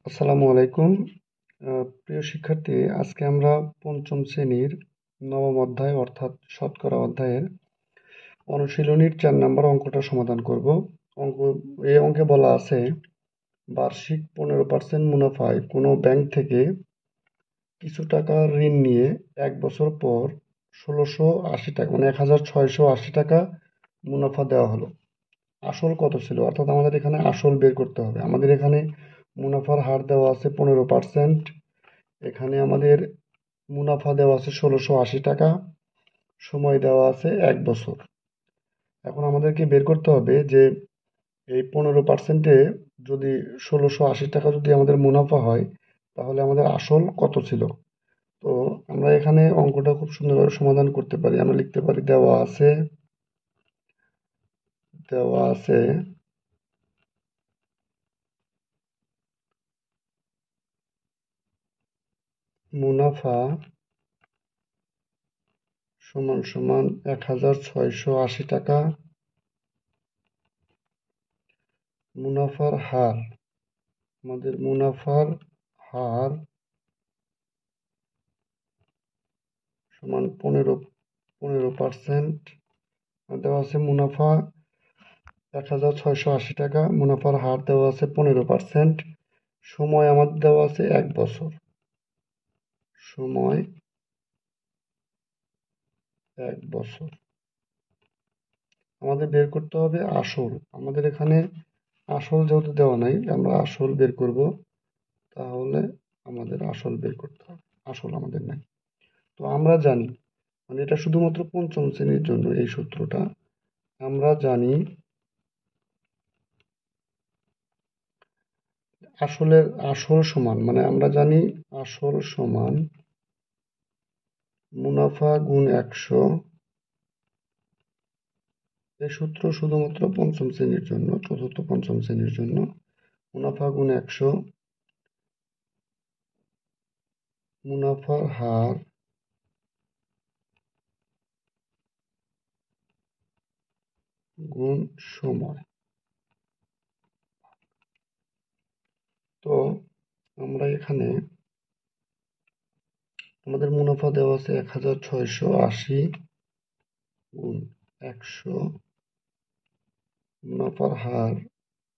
আসসালামু আলাইকুম। প্রিয় শিক্ষার্থী, আজকে আমরা পঞ্চম শ্রেণীর নবম অধ্যায় অর্থাৎ শতকরা অধ্যায়ের অনুশীলনীর ৪ নম্বর অঙ্কটা সমাধান করব। এই অঙ্কে বলা আছে, বার্ষিক 15% মুনাফায় কোনো ব্যাংক থেকে কিছু টাকা ঋণ নিয়ে ১ বছর পর ১৬৮০ টাকা মানে ১৬৮০ টাকা মুনাফা দেওয়া হলো। আসল কত ছিল? অর্থাৎ আমাদের এখানে আসল বের করতে হবে। আমাদের এখানে মুনাফার হার দেওয়া আছে 15%, এখানে আমাদের মুনাফা দেওয়া আছে ১৬৮০ টাকা, সময় দেওয়া আছে ১ বছর। এখন আমাদেরকে বের করতে হবে যে এই 15%-এ যদি ১৬৮০ টাকা যদি আমাদের মুনাফা হয়, তাহলে আমাদের আসল কত ছিল? তো আমরা এখানে অঙ্কটা খুব সুন্দরভাবে সমাধান করতে পারি। আমরা লিখতে পারি দেওয়া আছে মুনাফা সমান সমান ১৬৮০ টাকা, মুনাফার হার, আমাদের মুনাফার হার সমান 15%। দেওয়া আছে মুনাফা ১৬৮০ টাকা, মুনাফার হার দেওয়া আছে 15%, সময় আমাদের দেওয়া আছে ১ বছর। সময় ১ বছর। আমাদের বের করতে হবে আসল। আমাদের এখানে আসল যেহেতু দেওয়া নাই, আমরা আসল বের করব। তাহলে আমাদের আসল বের করতে হবে। আসল আমাদের নাই। তো আমরা জানি, মানে এটা শুধুমাত্র পঞ্চম শ্রেণীর জন্য এই সূত্রটা। আমরা জানি আসল সমান, মানে আমরা জানি আসল সমান মুনাফা গুণ ১০০। এই সূত্র শুধুমাত্র পঞ্চম শ্রেণীর জন্য, চতুর্থ পঞ্চম শ্রেণীর জন্য। মুনাফা গুণ ১০০, মুনাফার হার গুণ সময়। তো আমরা এখানে আমাদের মুনাফা দেওয়া আছে ১৬৮০ গুণ ১০০, মুনাফার হার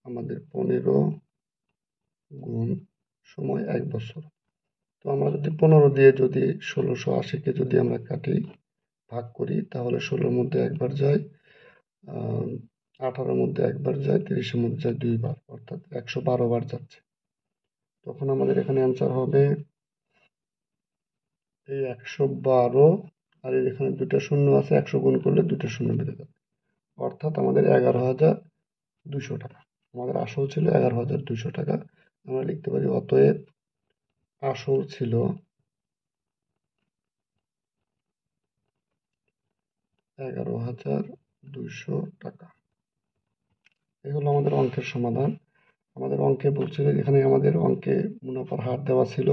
আমাদের ১৫ গুণ সময় ১ বছর। তো আমরা যদি ১৫ দিয়ে যদি ১৬৮০-কে যদি আমরা কাটি, ভাগ করি, তাহলে ১৬-র মধ্যে একবার যায়, ১৮-র মধ্যে একবার যায়, ৩০-এর মধ্যে যায় ২ বার, অর্থাৎ ১১২ বার যাচ্ছে। তখন আমাদের এখানে অ্যান্সার হবে এই ১১২, আর এখানে ২টা শূন্য আছে, ১০০ গুণ করলে ২টা শূন্য বেড়ে যাবে, অর্থাৎ আমাদের ১১,২০০ টাকা। আমাদের আসল ছিল ১১,২০০ টাকা। আমরা লিখতে পারি অতএব আসল ছিল ১১,২০০ টাকা। এই হলো আমাদের অঙ্কের সমাধান। আমাদের অঙ্কে বলছিল, এখানে আমাদের অঙ্কে মুনাফার হার দেওয়া ছিল,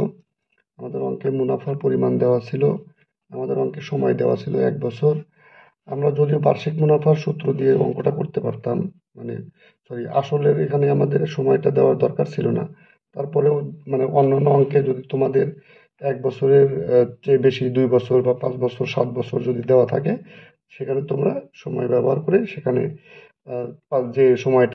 আমাদের অঙ্কে মুনাফার পরিমাণ দেওয়া ছিল, আমাদের অঙ্কে সময় দেওয়া ছিল ১ বছর। আমরা যদিও বার্ষিক মুনাফার সূত্র দিয়ে অঙ্কটা করতে পারতাম, মানে আসলের এখানে আমাদের সময়টা দেওয়ার দরকার ছিল না। তারপরেও মানে অন্যান্য অঙ্কে যদি তোমাদের ১ বছরের চেয়ে বেশি ২ বছর বা ৫ বছর ৭ বছর যদি দেওয়া থাকে, সেখানে তোমরা সময় ব্যবহার করে সেখানে যে সময়টা